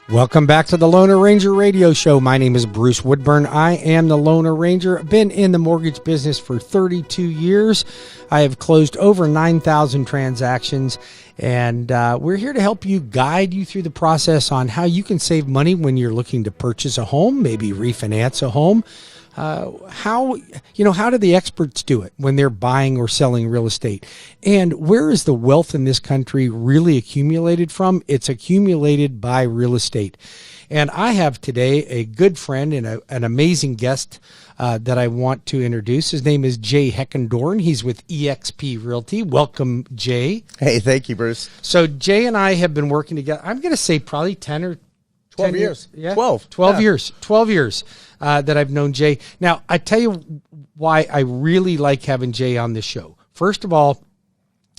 Welcome back to the Loner Ranger Radio Show. My name is Bruce Woodburn. I am the Loner Ranger. I've been in the mortgage business for 32 years. I have closed over 9,000 transactions, and we're here to help you, guide you through the process on how you can save money when you're looking to purchase a home, maybe refinance a home. How do the experts do it when they're buying or selling real estate? And where is the wealth in this country really accumulated from? It's accumulated by real estate. And I have today a good friend and an amazing guest that I want to introduce. His name is Jay Heckendorn. He's with eXp Realty. Welcome, Jay. Hey, thank you, Bruce. So Jay and I have been working together, I'm going to say probably 10 or 12 years. Yeah. 12 years. 12 years that I've known Jay. Now, I tell you why I really like having Jay on this show. First of all,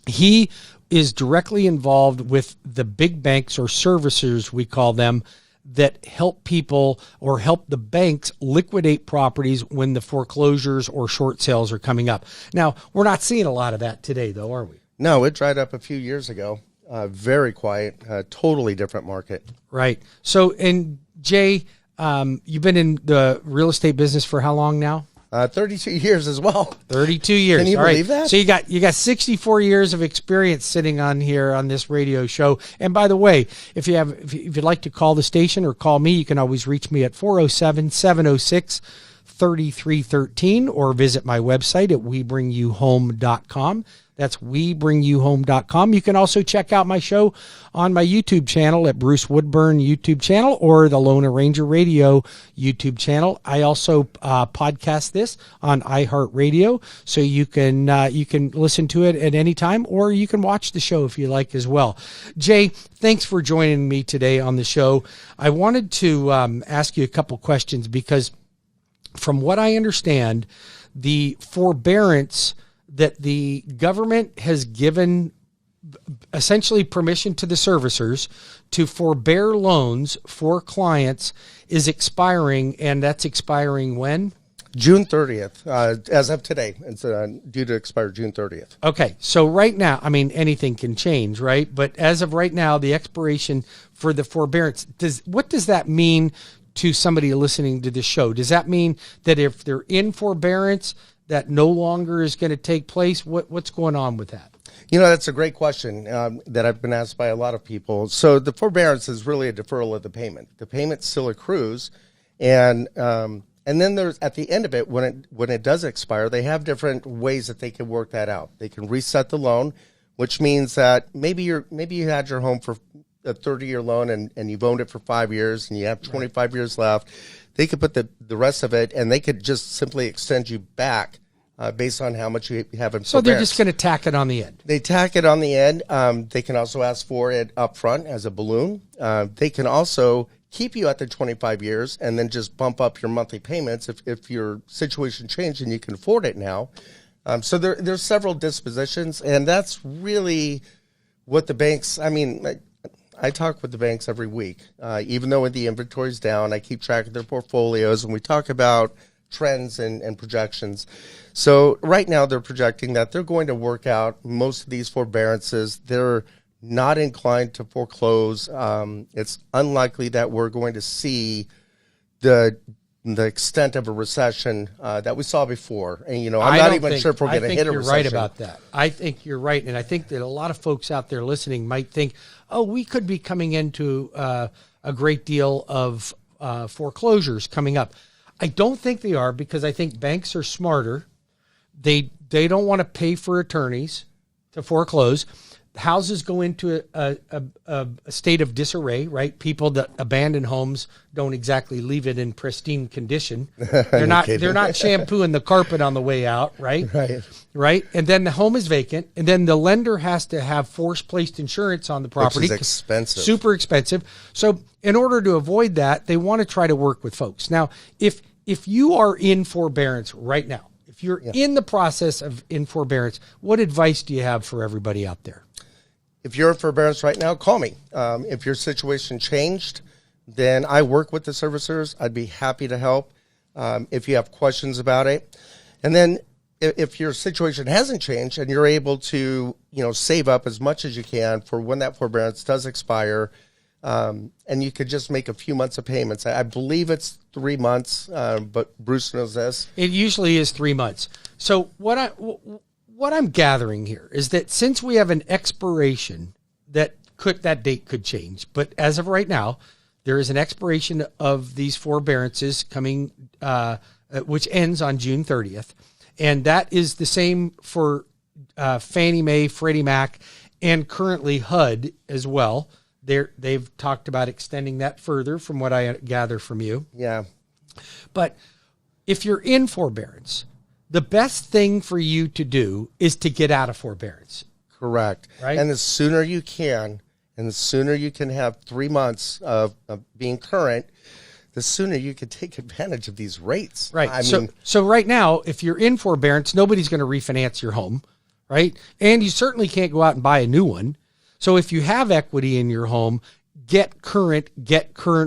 he is directly involved with the big banks or servicers, we call them, that help people or help the banks liquidate properties when the foreclosures or short sales are coming up. Now, we're not seeing a lot of that today, though, are we? No, it dried up a few years ago. Very quiet, totally different market. Right. So, and Jay, you've been in the real estate business for how long now? 32 years as well. 32 years. Can you believe that? So you got 64 years of experience sitting on here on this radio show. And by the way, if you'd like to call the station or call me, you can always reach me at 407-706-3313 or visit my website at webringyouhome.com. That's webringyouhome.com. You can also check out my show on my YouTube channel at Bruce Woodburn YouTube channel or the Loner Ranger Radio YouTube channel. I also podcast this on iHeartRadio, so you can listen to it at any time, or you can watch the show if you like as well. Jay, thanks for joining me today on the show. I wanted to ask you a couple questions because from what I understand, the forbearance that the government has given essentially permission to the servicers to forbear loans for clients is expiring, and that's expiring when? June 30th, as of today. It's due to expire June 30th. Okay, so right now, I mean, anything can change, right? But as of right now, the expiration for the forbearance, what does that mean to somebody listening to this show? Does that mean that if they're in forbearance, that no longer is going to take place? What's going on with that? You know, that's a great question that I've been asked by a lot of people. So the forbearance is really a deferral of the payment. The payment still accrues, and then there's at the end of it when it does expire, they have different ways that they can work that out. They can reset the loan, which means that maybe you had your home for a 30-year loan and you've owned it for 5 years and you have 25 years left. They could put the rest of it, and they could just simply extend you back based on how much you have in forbearance. So they're just going to tack it on the end. They tack it on the end. They can also ask for it up front as a balloon. They can also keep you at the 25 years and then just bump up your monthly payments if your situation changed and you can afford it now. So there's several dispositions, and that's really what the banks, I talk with the banks every week. Even though the inventory's down, I keep track of their portfolios, and we talk about trends and projections. So right now they're projecting that they're going to work out most of these forbearances. They're not inclined to foreclose. It's unlikely that we're going to see the extent of a recession that we saw before. And, I'm not even sure if we're going to hit a recession. I think you're right about that. I think you're right. And I think that a lot of folks out there listening might think, we could be coming into a great deal of foreclosures coming up. I don't think they are, because I think banks are smarter. They don't want to pay for attorneys to foreclose. Houses go into a state of disarray, right? People that abandon homes don't exactly leave it in pristine condition. They're not shampooing the carpet on the way out, right? Right. And then the home is vacant, and then the lender has to have force-placed insurance on the property. Which is expensive. Super expensive. So in order to avoid that, they want to try to work with folks. Now, if you are in forbearance right now, if you're in the process of in forbearance, what advice do you have for everybody out there? If you're in forbearance right now, call me. If your situation changed, then I work with the servicers. I'd be happy to help if you have questions about it. And then if your situation hasn't changed and you're able to, save up as much as you can for when that forbearance does expire, and you could just make a few months of payments. I believe it's 3 months, but Bruce knows this. It usually is 3 months. So what I'm gathering here is that since we have an expiration that date could change, but as of right now, there is an expiration of these forbearances coming, which ends on June 30th, and that is the same for Fannie Mae, Freddie Mac, and currently HUD as well. They've talked about extending that further, from what I gather from you. Yeah. But if you're in forbearance, the best thing for you to do is to get out of forbearance. Correct. Right. And the sooner you can, and the sooner you can have 3 months of being current, the sooner you can take advantage of these rates. Right. I mean, so right now, if you're in forbearance, nobody's going to refinance your home, right? And you certainly can't go out and buy a new one. So if you have equity in your home, get current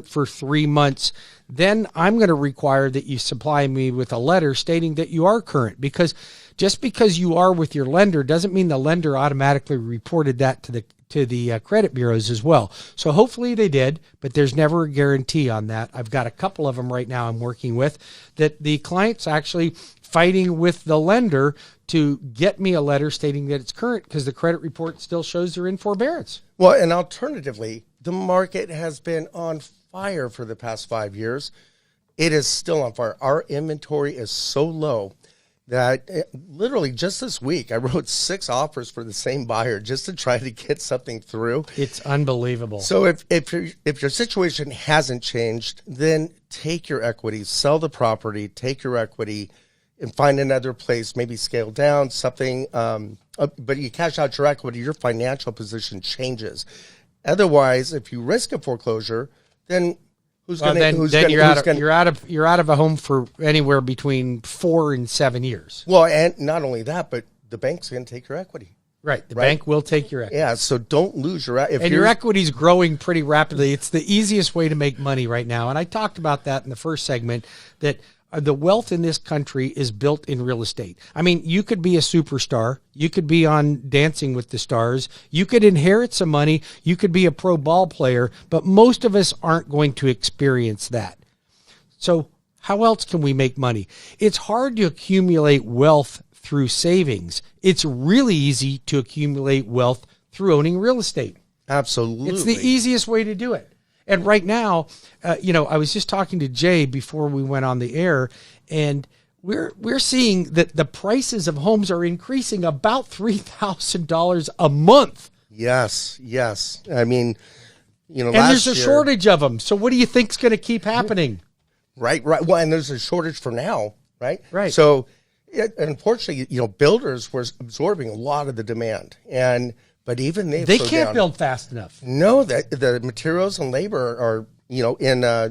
for 3 months. Then I'm going to require that you supply me with a letter stating that you are current, because just because you are with your lender doesn't mean the lender automatically reported that to the credit bureaus as well. So hopefully they did, but there's never a guarantee on that. I've got a couple of them right now I'm working with that the client's actually fighting with the lender to get me a letter stating that it's current, because the credit report still shows they're in forbearance. well, and alternatively, the market has been on fire for the past 5 years. It is still on fire. Our inventory is so low that literally just this week, I wrote 6 offers for the same buyer just to try to get something through. It's unbelievable. So if your situation hasn't changed, then take your equity, sell the property, take your equity, and find another place, maybe scale down something. But you cash out your equity, your financial position changes. Otherwise, if you risk a foreclosure, then you're out of a home for anywhere between 4 and 7 years. Well, and not only that, but the bank's going to take your equity. Right. The bank will take your equity. Yeah, so don't lose your equity. And your equity is growing pretty rapidly. It's the easiest way to make money right now. And I talked about that in the first segment, that the wealth in this country is built in real estate. I mean, you could be a superstar. You could be on Dancing with the Stars. You could inherit some money. You could be a pro ball player, but most of us aren't going to experience that. So how else can we make money? It's hard to accumulate wealth through savings. It's really easy to accumulate wealth through owning real estate. Absolutely. It's the easiest way to do it. And right now, I was just talking to Jay before we went on the air, and we're seeing that the prices of homes are increasing about $3,000 a month. Yes. I mean, and there's a shortage of them. So what do you think's going to keep happening? Right. Well, and there's a shortage for now, right? Right. So, unfortunately, builders were absorbing a lot of the demand, but even they can't build fast enough. No, the materials and labor are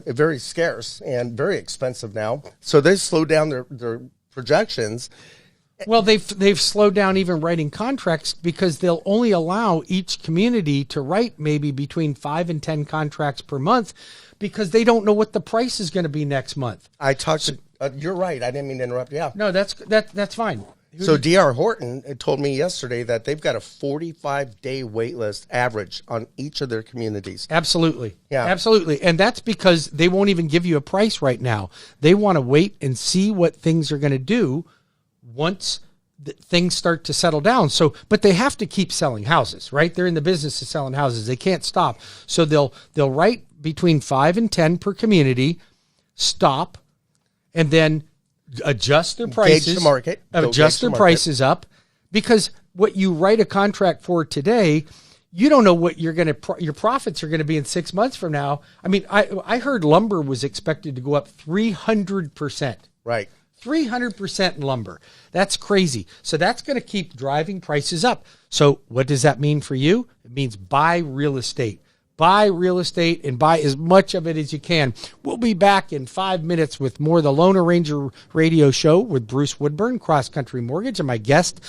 very scarce and very expensive now. So they slowed down their projections. Well, they've slowed down even writing contracts, because they'll only allow each community to write maybe between 5 and 10 contracts per month, because they don't know what the price is going to be next month. You're right. I didn't mean to interrupt. Yeah. No, that's fine. So D.R. Horton told me yesterday that they've got a 45-day wait list average on each of their communities. Absolutely. Yeah. Absolutely. And that's because they won't even give you a price right now. They want to wait and see what things are going to do once things start to settle down. But they have to keep selling houses, right? They're in the business of selling houses. They can't stop. So they'll write between 5 and 10 per community, stop, and then adjust their prices, gauge the market, adjust their prices up, because what you write a contract for today, you don't know what your profits are going to be in 6 months from now. I mean, I heard lumber was expected to go up 300%. Right. 300% in lumber. That's crazy. So that's going to keep driving prices up. So what does that mean for you? It means buy real estate. Buy real estate and buy as much of it as you can. We'll be back in 5 minutes with more of the Lone Ranger Radio Show with Bruce Woodburn, Cross Country Mortgage, and my guest,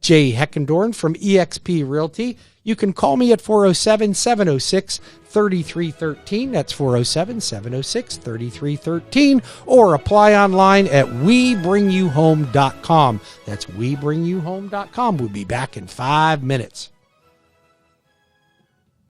Jay Heckendorn from eXp Realty. You can call me at 407-706-3313. That's 407-706-3313. Or apply online at WeBringYouHome.com. That's WeBringYouHome.com. We'll be back in 5 minutes.